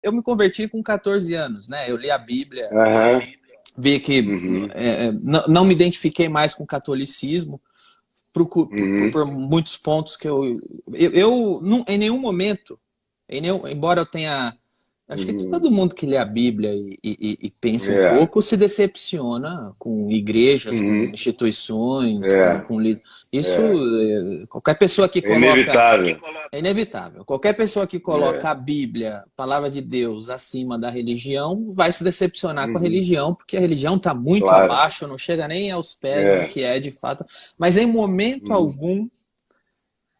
eu me converti com 14 anos, né? Eu li a Bíblia, Aham. vi que Uhum. não me identifiquei mais com o catolicismo Uhum. por muitos pontos que eu em nenhum momento, embora eu tenha. Acho que Uhum. todo mundo que lê a Bíblia e pensa um É. pouco se decepciona com igrejas, com Uhum. instituições, É. com líderes. Isso, É. qualquer pessoa que É coloca. inevitável. É inevitável. Qualquer pessoa que coloca É. a Bíblia, a palavra de Deus, acima da religião, vai se decepcionar com a Uhum. religião, porque a religião está muito Claro. abaixo, não chega nem aos pés do É. que é de fato. Mas em momento Uhum. algum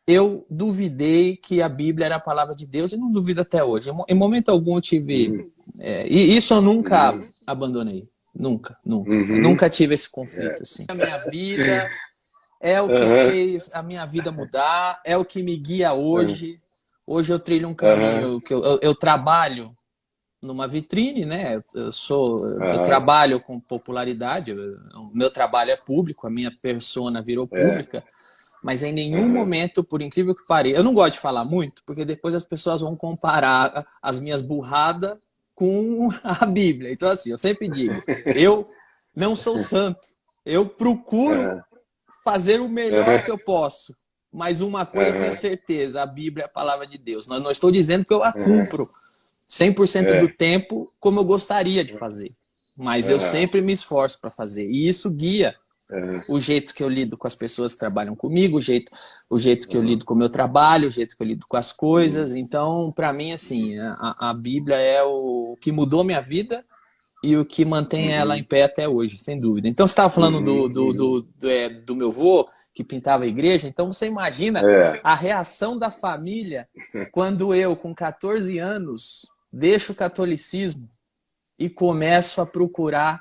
eu duvidei que a Bíblia era a palavra de Deus e não duvido até hoje. Em momento algum eu tive. Uhum. E isso eu nunca Uhum. abandonei. Nunca, nunca. Eu Uhum. nunca tive esse conflito É. assim. A minha vida é o que Aham. fez a minha vida mudar, é o que me guia Aham. hoje. Hoje eu trilho um Aham. caminho que eu trabalho numa vitrine, né? Eu Aham. trabalho com popularidade, o meu trabalho é público, a minha persona virou É. pública, mas em nenhum Aham. momento, por incrível que pareça, eu não gosto de falar muito, porque depois as pessoas vão comparar as minhas burradas com a Bíblia. Então, assim, eu sempre digo, eu não sou santo, eu procuro Aham. fazer o melhor Aham. que eu posso. Mas uma coisa eu tenho Aham. certeza, a Bíblia é a palavra de Deus. Não estou dizendo que eu a Aham. cumpro 100% do É. tempo como eu gostaria de fazer. Mas eu Aham. sempre me esforço para fazer. E isso guia Aham. o jeito que eu lido com as pessoas que trabalham comigo, o jeito que eu Aham. lido com o meu trabalho, o jeito que eu lido com as Uhum. coisas. Então, para mim, assim, a Bíblia é o que mudou minha vida e o que mantém ela em Uhum. pé até hoje, sem dúvida. Então, você estava falando Uhum. Uhum. do meu avô, que pintava a igreja. Então, você imagina É. a reação da família quando eu, com 14 anos, deixo o catolicismo e começo a procurar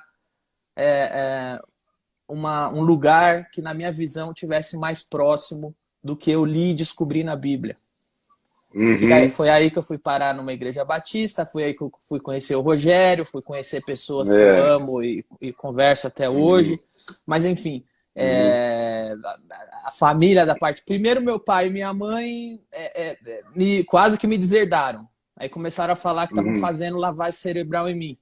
um lugar que, na minha visão, tivesse mais próximo do que eu li e descobri na Bíblia. E aí, Uhum. foi aí que eu fui parar numa igreja batista, foi aí que eu fui conhecer o Rogério, fui conhecer pessoas que eu É. amo e converso até Uhum. hoje. Mas, enfim, Uhum. a família da parte... Primeiro, meu pai e minha mãe quase que me deserdaram. Aí começaram a falar que estavam Uhum. fazendo lavagem cerebral em mim.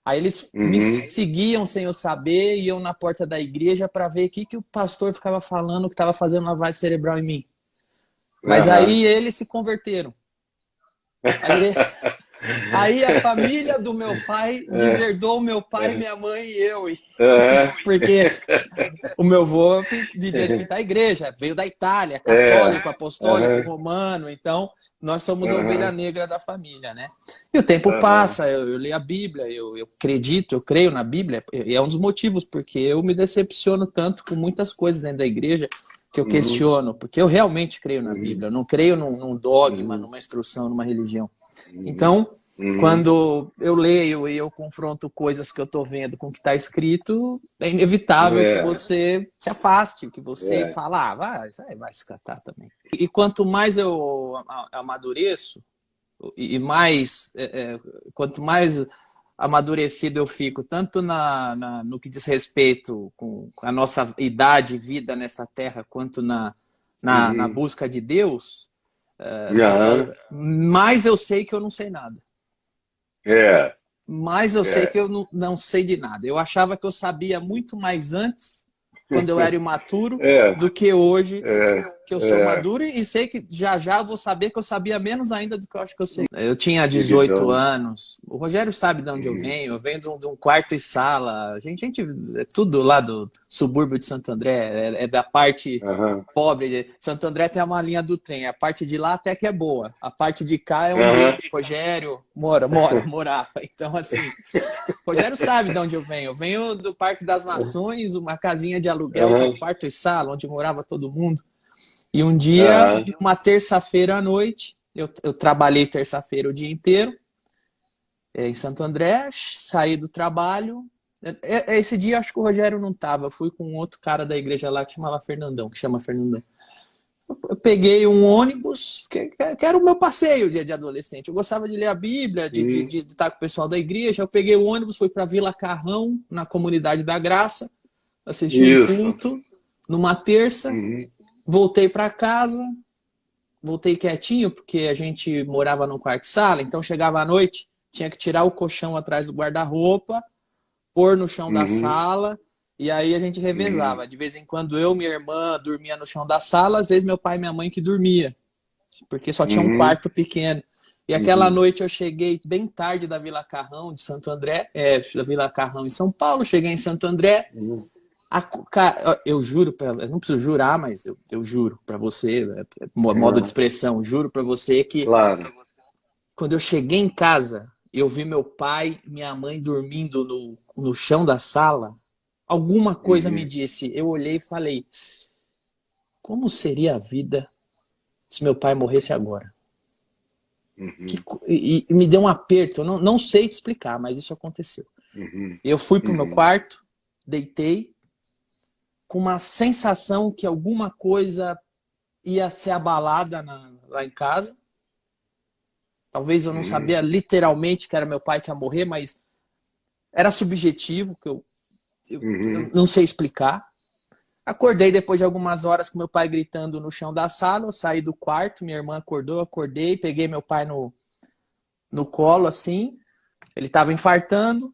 Aí eles me Uhum. seguiam sem eu saber, iam na porta da igreja para ver o que o pastor ficava falando que estava fazendo lavagem cerebral em mim. Mas Aham. aí eles se converteram. Aí, aí a família do meu pai É. deserdou meu pai, É. minha mãe e eu. Aham. Porque o meu avô vivia de pintar a igreja, veio da Itália, É. católico, apostólico, Aham. romano, então nós somos a ovelha Aham. negra da família, né? E o tempo Aham. passa, eu leio a Bíblia, eu acredito, eu creio na Bíblia, e é um dos motivos porque eu me decepciono tanto com muitas coisas dentro da igreja que eu Uhum. questiono, porque eu realmente creio na Uhum. Bíblia, eu não creio num dogma, Uhum. numa instrução, numa religião. Uhum. Então, Uhum. quando eu leio e eu confronto coisas que eu estou vendo com o que está escrito, é inevitável que É. você se afaste, que você É. fala, vai se catar também. E quanto mais eu amadureço, e mais, quanto mais amadurecido eu fico, tanto no que diz respeito com a nossa idade e vida nessa terra, quanto na Uhum. busca de Deus, as pessoas, Aham. mais eu sei que eu não sei nada. É. Mas eu sei que É. eu não sei de nada. Eu achava que eu sabia muito mais antes, quando eu era imaturo, É. do que hoje, É. que eu sou É. maduro, e sei que já já eu vou saber que eu sabia menos ainda do que eu acho que eu sei. Eu tinha 18 Então. anos, o Rogério sabe de onde Uhum. eu venho de um quarto e sala, a gente é tudo lá do subúrbio de Santo André, é da parte Aham. pobre. Santo André tem uma linha do trem, a parte de lá até que é boa, a parte de cá é onde Aham. Rogério morava. Então, assim, Rogério sabe de onde eu venho. Eu venho do Parque das Nações, uma casinha de aluguel com Aham. quarto e sala, onde morava todo mundo. E um dia, Aham. uma terça-feira à noite, eu trabalhei terça-feira o dia inteiro em Santo André, saí do trabalho. Esse dia acho que o Rogério não estava. Eu fui com um outro cara da igreja lá que chamava Fernandão, que chama Fernandão. Eu peguei um ônibus, que era o meu passeio de adolescente. Eu gostava de ler a Bíblia, Uhum. de estar com o pessoal da igreja. Eu peguei o ônibus, fui para Vila Carrão, na Comunidade da Graça, assisti um Isso. culto numa terça, Uhum. voltei para casa, voltei quietinho, porque a gente morava num quarto-sala, então chegava à noite, tinha que tirar o colchão atrás do guarda-roupa, pôr no chão da Uhum. sala, e aí a gente Uhum. revezava. De vez em quando eu, minha irmã, dormia no chão da sala, às vezes meu pai e minha mãe que dormia, porque só tinha um Uhum. quarto pequeno. E aquela Uhum. noite eu cheguei bem tarde da Vila Carrão, de Santo André, da Vila Carrão em São Paulo, cheguei em Santo André. Uhum. Cara, eu juro, eu não preciso jurar, mas eu juro para você, modo de Uhum. expressão, juro para você que Claro. quando eu cheguei em casa, eu vi meu pai e minha mãe dormindo no chão da sala. Alguma coisa me Uhum. disse. Eu olhei e falei: como seria a vida se meu pai morresse agora? Uhum. E me deu um aperto. Eu não sei te explicar, mas isso aconteceu. Uhum. Eu fui pro meu Uhum. quarto, deitei, com uma sensação que alguma coisa ia ser abalada lá em casa. Talvez eu não Uhum. sabia literalmente que era meu pai que ia morrer, mas era subjetivo, que eu Uhum. não sei explicar. Acordei depois de algumas horas com meu pai gritando no chão da sala. Eu saí do quarto, minha irmã acordou, eu acordei, peguei meu pai no colo, assim. Ele estava infartando,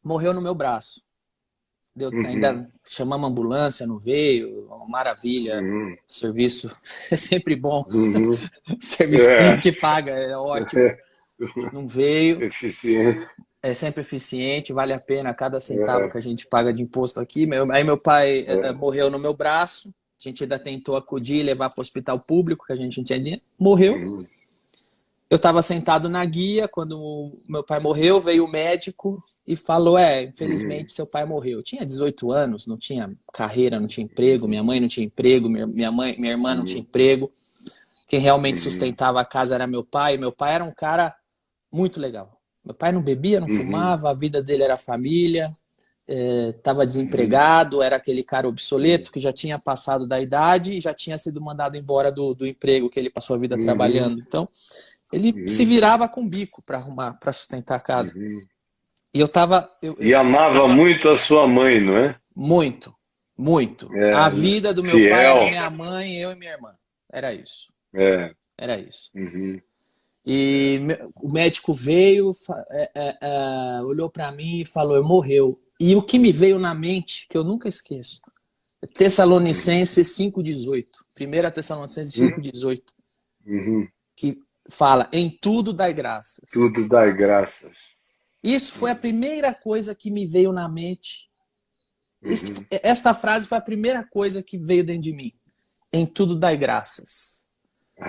morreu no meu braço. Uhum. Ainda chamamos a ambulância, não veio, maravilha. Uhum. O serviço é sempre bom. Uhum. O serviço que a É. gente paga é ótimo. Não veio, Eficiente. é sempre eficiente, vale a pena cada centavo É. que a gente paga de imposto aqui. Aí meu pai É. morreu no meu braço, a gente ainda tentou acudir, levar para o hospital público, que a gente não tinha dinheiro, morreu. Uhum. Eu estava sentado na guia, quando o meu pai morreu, veio o médico e falou, Uhum. infelizmente seu pai morreu. Eu tinha 18 anos, não tinha carreira, não tinha emprego, minha mãe não tinha emprego, minha irmã não tinha Uhum. emprego. Quem realmente Uhum. sustentava a casa era meu pai. Meu pai era um cara muito legal. Meu pai não bebia, não Uhum. fumava, a vida dele era família, estava Uhum. desempregado, era aquele cara Uhum. obsoleto que já tinha passado da idade e já tinha sido mandado embora do emprego que ele passou a vida Uhum. trabalhando. Então, ele se Uhum. virava com o bico para arrumar, para sustentar a casa. Uhum. E eu tava, E amava muito a sua mãe, não é? muito, muito. A É, vida do meu pai era fiel. minha mãe, eu e minha irmã. Era isso, É. era isso. Uhum. E o médico veio, olhou para mim e falou: "Eu morreu". E o que me veio na mente, que eu nunca esqueço, é Uhum. Tessalonicenses 5,18. 1 Tessalonicenses Uhum. 5,18, Uhum. que fala: "Em tudo dai graças". Tudo dai graças. Isso foi a Uhum. primeira coisa que me veio na mente. Uhum. Esta frase foi a primeira coisa que veio dentro de mim. Em tudo dai graças.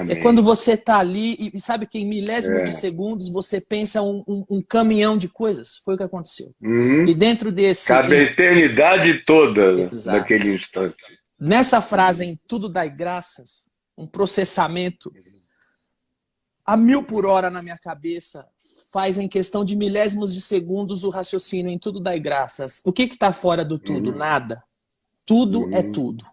É quando Amém. você está ali e sabe que em milésimos de É. segundos você pensa um caminhão de coisas. Foi o que aconteceu. E Uhum. dentro desse, Cabe a eternidade toda exato. naquele instante. Nessa frase, Uhum. em tudo dai graças, um processamento a 1.000 por hora na minha cabeça faz em questão de milésimos de segundos o raciocínio em tudo dai graças. O que está fora do tudo? Uhum. Nada. Tudo é Uhum. tudo.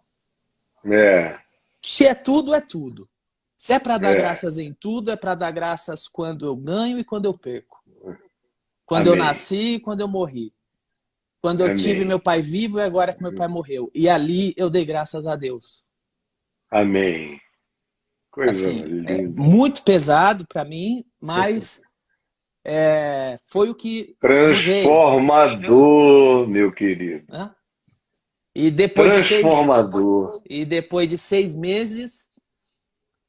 É. Se é tudo, é tudo. Se é para dar É. graças em tudo, é para dar graças quando eu ganho e quando eu perco. Quando eu Amém. nasci e quando eu morri. Quando eu tive Amém. meu pai vivo e agora que meu pai morreu. E ali eu dei graças a Deus. Amém. Coisa Assim, é linda. muito pesado para mim, mas foi o que me veio. Transformador, meu querido. Né? E depois de seis, Transformador. e depois de 6 meses,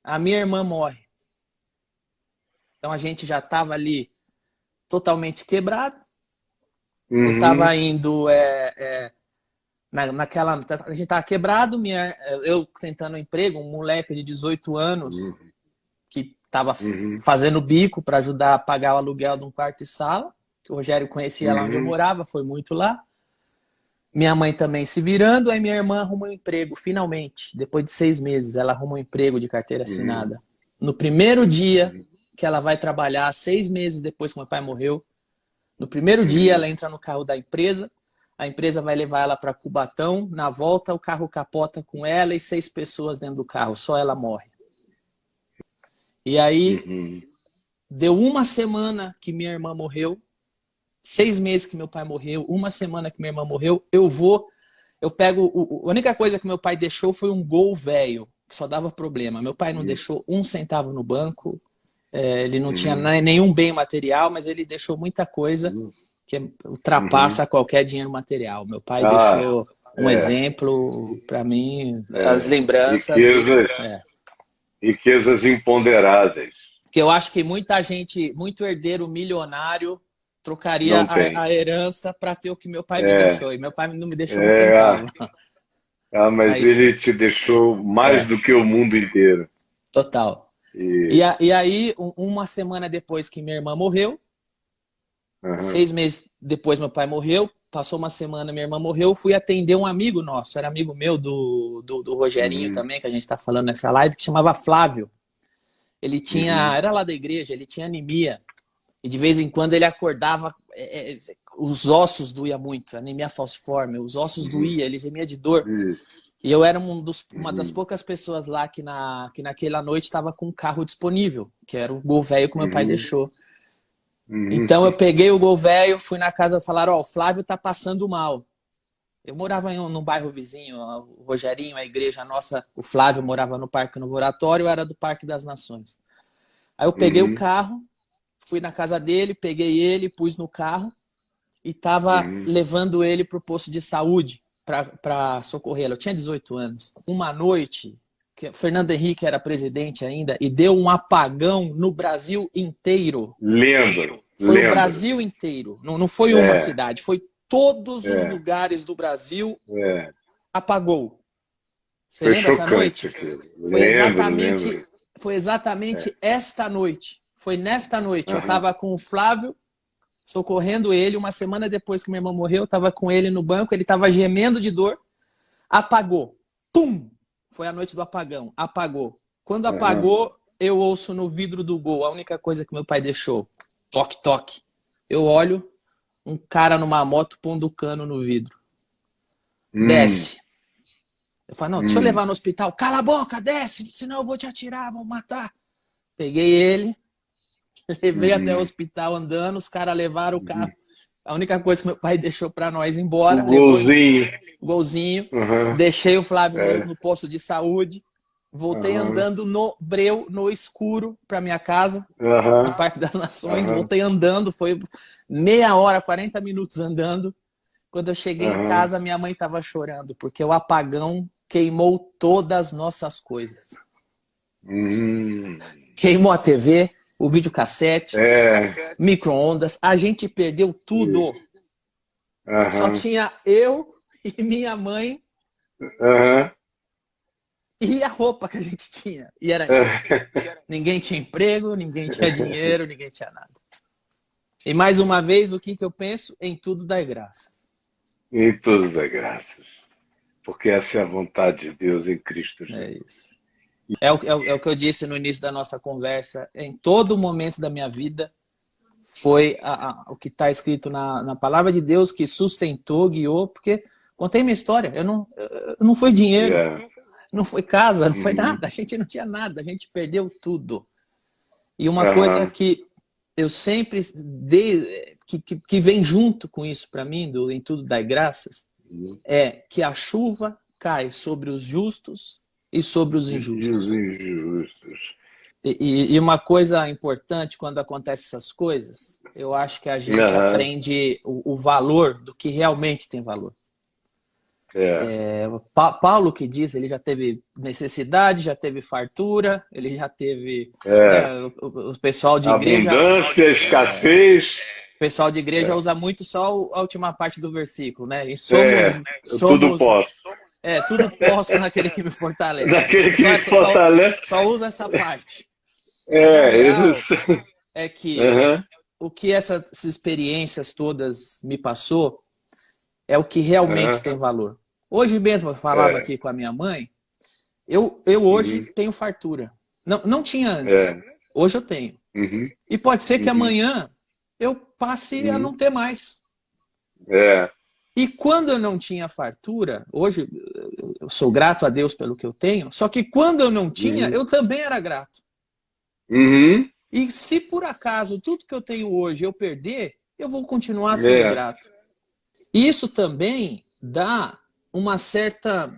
a minha irmã morre. Então a gente já estava ali totalmente quebrado. Eu Uhum. estava indo naquela. A gente estava quebrado, eu tentando um emprego, um moleque de 18 anos Uhum. que estava Uhum. fazendo bico para ajudar a pagar o aluguel de um quarto e sala, que o Rogério conhecia lá onde eu Uhum. morava, foi muito lá. Minha mãe também se virando, aí minha irmã arrumou um emprego, finalmente. Depois de 6 meses, ela arrumou um emprego de carteira Uhum. assinada. No primeiro dia Uhum. que ela vai trabalhar, 6 meses depois que meu pai morreu, no primeiro dia Uhum. ela entra no carro da empresa, a empresa vai levar ela para Cubatão, na volta o carro capota com ela e 6 pessoas dentro do carro, só ela morre. E aí, Uhum. deu uma semana que minha irmã morreu, 6 meses que meu pai morreu, uma semana que minha irmã morreu, eu pego. A única coisa que meu pai deixou foi um Gol velho, que só dava problema. Meu pai não deixou um centavo no banco, ele não tinha nenhum bem material, mas ele deixou muita coisa que ultrapassa qualquer dinheiro material. Meu pai deixou um exemplo para mim, as lembranças. Riquezas imponderáveis. Que eu acho que muita gente, muito herdeiro milionário, trocaria a herança para ter o que meu pai me deixou. E meu pai não me deixou um centavo. Mas ele te deixou mais do que o mundo inteiro. Total. E aí, uma semana depois que minha irmã morreu, 6 meses depois meu pai morreu, passou uma semana, minha irmã morreu, fui atender um amigo nosso, era amigo meu do Rogerinho também, que a gente está falando nessa live, que chamava Flávio. Ele tinha, era lá da igreja, ele tinha anemia. E de vez em quando ele acordava, os ossos doía muito, anemia falciforme, os ossos doía, ele gemia de dor. E eu era uma das poucas pessoas lá que naquela noite estava com um carro disponível, que era o Gol velho que meu pai deixou. Então eu peguei o Gol velho, fui na casa e falaram, o Flávio tá passando mal. Eu morava num bairro vizinho, o Rogerinho, a igreja nossa, o Flávio morava no Parque Novo Oratório, eu era do Parque das Nações. Aí eu peguei o carro, fui na casa dele, peguei ele, pus no carro e tava levando ele pro posto de saúde para socorrê-lo. Eu tinha 18 anos. Uma noite, que Fernando Henrique era presidente ainda, e deu um apagão no Brasil inteiro. Lembro. Foi o Brasil inteiro. Não foi uma cidade, foi todos os lugares do Brasil apagou. Você lembra essa noite? Foi exatamente esta noite. Foi nesta noite. Eu estava com o Flávio, socorrendo ele. Uma semana depois que minha irmã morreu, eu estava com ele no banco. Ele estava gemendo de dor. Apagou. Pum! Foi a noite do apagão. Apagou. Quando apagou, eu ouço no vidro do Gol. A única coisa que meu pai deixou. Toque, toque. Eu olho. Um cara numa moto pondo cano no vidro. Desce. Eu falo, não, deixa eu levar no hospital. Cala a boca, desce, senão eu vou te atirar, vou matar. Peguei ele, levei até o hospital andando, os caras levaram o carro. A única coisa que meu pai deixou pra nós ir embora. O golzinho. Golzinho. Deixei o Flávio no posto de saúde. Voltei andando no breu, no escuro, para minha casa, no Parque das Nações. Voltei andando, foi meia hora, 40 minutos andando. Quando eu cheguei em casa, minha mãe estava chorando, porque o apagão queimou todas as nossas coisas. Queimou a TV, o videocassete, micro-ondas. A gente perdeu tudo. Só tinha eu e minha mãe. E a roupa que a gente tinha. E era isso. Ninguém tinha emprego, ninguém tinha dinheiro, ninguém tinha nada. E mais uma vez, o que eu penso? Em tudo dai graças. Em tudo dai graças. Porque essa é a vontade de Deus em Cristo Jesus. É isso. É o que eu disse no início da nossa conversa. Em todo momento da minha vida, foi o que está escrito na palavra de Deus que sustentou, guiou, porque contei minha história. Não foi dinheiro. Não foi casa, não foi nada. A gente não tinha nada, a gente perdeu tudo. E uma coisa que eu sempre que vem junto com isso para mim, em tudo dai graças, é que a chuva cai sobre os justos e sobre os injustos. E uma coisa importante quando acontecem essas coisas, eu acho que a gente aprende o valor do que realmente tem valor. Paulo que diz, ele já teve necessidade, já teve fartura, ele já teve o pessoal de igreja, abundância, escassez. O pessoal de igreja usa muito só a última parte do versículo, né? E tudo posso. Tudo posso naquele que me fortalece. Naquele que me fortalece. Só usa essa parte. Isso. É que o que essas experiências todas me passou é o que realmente tem valor. Hoje mesmo eu falava aqui com a minha mãe, eu hoje tenho fartura. Não tinha antes. Hoje eu tenho. E pode ser que amanhã eu passe a não ter mais. E quando eu não tinha fartura, hoje eu sou grato a Deus pelo que eu tenho, só que quando eu não tinha, eu também era grato. E se por acaso tudo que eu tenho hoje eu perder, eu vou continuar sendo grato. E isso também dá uma certa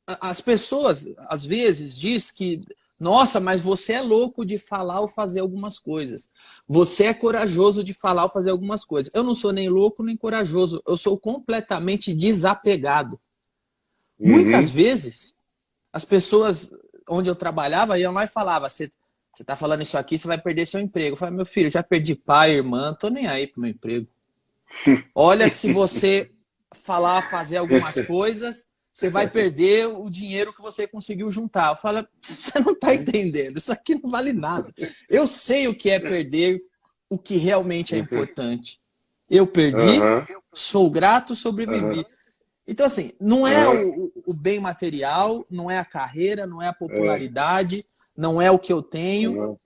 as pessoas, às vezes, diz que, nossa, mas você é louco de falar ou fazer algumas coisas. Você é corajoso de falar ou fazer algumas coisas. Eu não sou nem louco nem corajoso. Eu sou completamente desapegado. Muitas Uhum. vezes, as pessoas onde eu trabalhava iam lá e falavam, você tá falando isso aqui, você vai perder seu emprego. Eu falei, meu filho, já perdi pai, irmã, tô nem aí pro meu emprego. Olha que se você falar, fazer algumas coisas, você vai perder o dinheiro que você conseguiu juntar. Eu falo, você não está entendendo, isso aqui não vale nada. Eu sei o que é perder o que realmente é importante. Eu perdi, Aham. sou grato, sobrevivi. Aham. Então, assim, não é Aham. o bem material, não é a carreira, não é a É. popularidade, não é o que eu tenho Aham.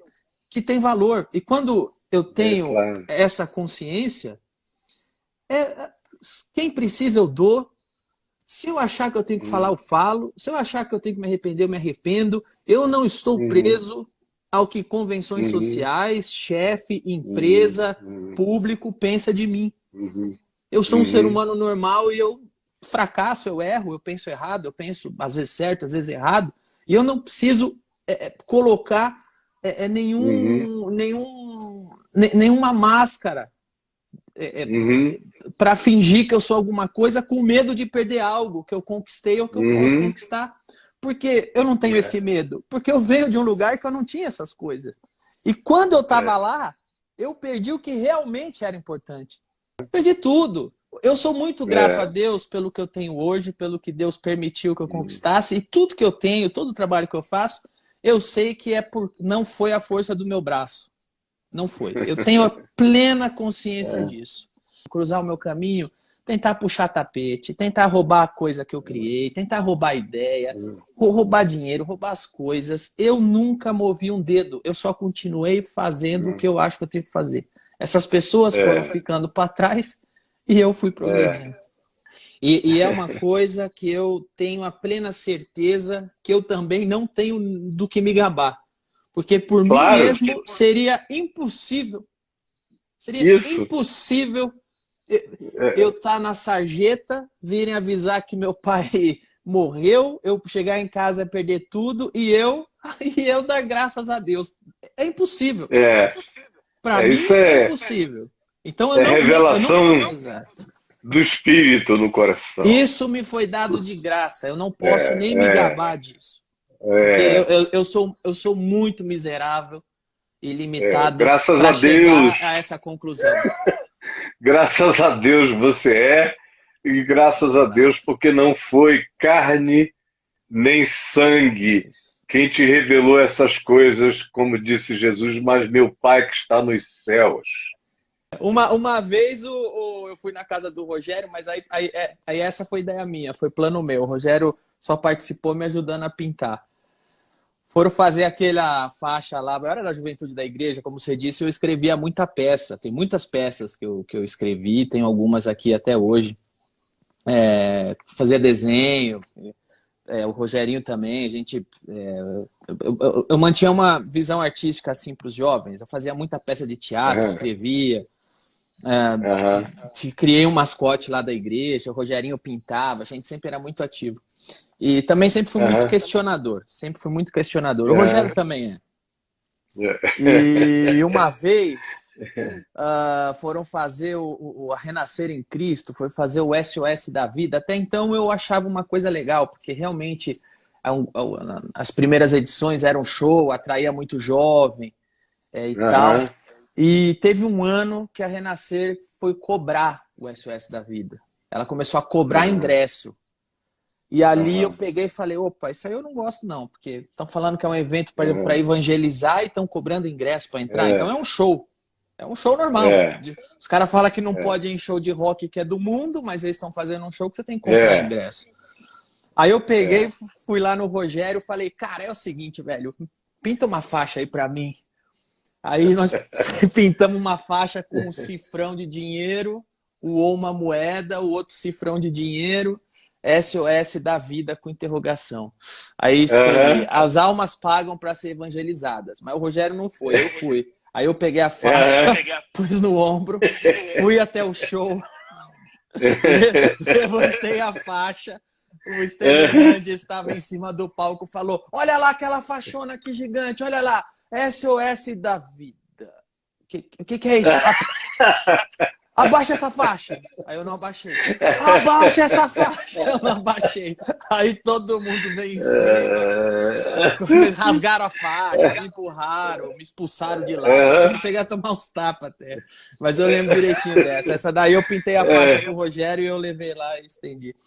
que tem valor. E quando eu É tenho claro. essa consciência, é, quem precisa eu dou. Se eu achar que eu tenho que falar, Uhum. eu falo. Se eu achar que eu tenho que me arrepender, eu me arrependo. Eu não estou Uhum. preso ao que convenções Uhum. sociais, chefe, Uhum. empresa, Uhum. público pensa de mim. Uhum. Eu sou um ser Uhum. humano normal e eu fracasso, eu erro, eu penso errado, eu penso às vezes certo, às vezes errado. E eu não preciso colocar Uhum. nenhuma máscara Uhum. para fingir que eu sou alguma coisa com medo de perder algo que eu conquistei ou que eu posso Uhum. conquistar. Porque eu não tenho É. esse medo. Porque eu venho de um lugar que eu não tinha essas coisas. E quando eu estava É. lá, eu perdi o que realmente era importante. Perdi tudo. Eu sou muito grato a É. Deus pelo que eu tenho hoje, pelo que Deus permitiu que eu Uhum. conquistasse. E tudo que eu tenho, todo o trabalho que eu faço, eu sei que não foi a força do meu braço. Não foi. Eu tenho a plena consciência É. disso. Cruzar o meu caminho, tentar puxar tapete, tentar roubar a coisa que eu criei, tentar roubar a ideia, Uhum. roubar dinheiro, roubar as coisas. Eu nunca movi um dedo. Eu só continuei fazendo o Uhum. que eu acho que eu tenho que fazer. Essas pessoas foram É. ficando para trás e eu fui É. progredindo. E é uma coisa que eu tenho a plena certeza que eu também não tenho do que me gabar. Porque por mim Claro. mesmo seria Isso. impossível eu É. estar na sarjeta, virem avisar que meu pai morreu, eu chegar em casa e perder tudo e eu dar graças a Deus. É impossível. É. Para É. Isso mim é é, impossível. Então é eu não, revelação exato. do espírito no coração. Isso me foi dado de graça. Eu não posso nem me É. gabar disso. Porque É. eu sou muito miserável e É. limitado Graças a para Deus. chegar a essa conclusão. Graças a Deus você é. E graças a Deus Exato. porque não foi carne nem sangue Isso. quem te revelou essas coisas, como disse Jesus, mas meu Pai que está nos céus. Uma vez eu fui na casa do Rogério, mas aí essa foi ideia minha, foi plano meu. O Rogério só participou me ajudando a pintar. Foram fazer aquela faixa lá, eu era da juventude da igreja, como você disse, eu escrevia muita peça. Tem muitas peças que eu escrevi, tem algumas aqui até hoje. Fazia desenho, o Rogerinho também, a gente. Eu mantinha uma visão artística assim para os jovens. Eu fazia muita peça de teatro, Aham, escrevia. aham, Criei um mascote lá da igreja, o Rogerinho pintava, a gente sempre era muito ativo. E também sempre fui muito aham, questionador, sempre fui muito questionador. O Rogério aham. também é. E uma vez foram fazer a Renascer em Cristo, foi fazer o SOS da Vida. Até então eu achava uma coisa legal, porque realmente as primeiras edições eram show, atraía muito jovem e tal. Aham, E teve um ano que a Renascer foi cobrar o SOS da Vida. Ela começou a cobrar aham, ingresso. E ali eu aham, peguei e falei, opa, isso aí eu não gosto não, porque estão falando que é um evento para aham. evangelizar e estão cobrando ingresso para entrar. Então É, é um show. É um show normal. é, Os caras falam que não é, pode ir em show de rock que é do mundo, mas eles estão fazendo um show que você tem que comprar é, ingresso. Aí eu peguei, é. fui lá no Rogério e falei, cara, é o seguinte, velho, pinta uma faixa aí para mim. Aí nós pintamos uma faixa com um cifrão de dinheiro, ou uma moeda, o outro cifrão de dinheiro, SOS da Vida com interrogação. Aí escrevi, Aham, as almas pagam para ser evangelizadas. Mas o Rogério não foi, eu fui. Aí eu peguei a faixa, aham. pus no ombro, fui até o show, levantei a faixa, O Estevão Hernandes estava em cima do palco, falou: olha lá aquela faixona aqui gigante, olha lá, SOS da vida. O que é isso? Abaixa essa faixa. Aí eu não abaixei. Abaixa essa faixa. Eu não abaixei. Aí todo mundo veio em cima. Rasgaram a faixa, me empurraram, me expulsaram de lá. Eu cheguei a tomar uns tapas até. Mas eu lembro direitinho dessa. Essa daí eu pintei a faixa pro Rogério e eu levei lá e estendi.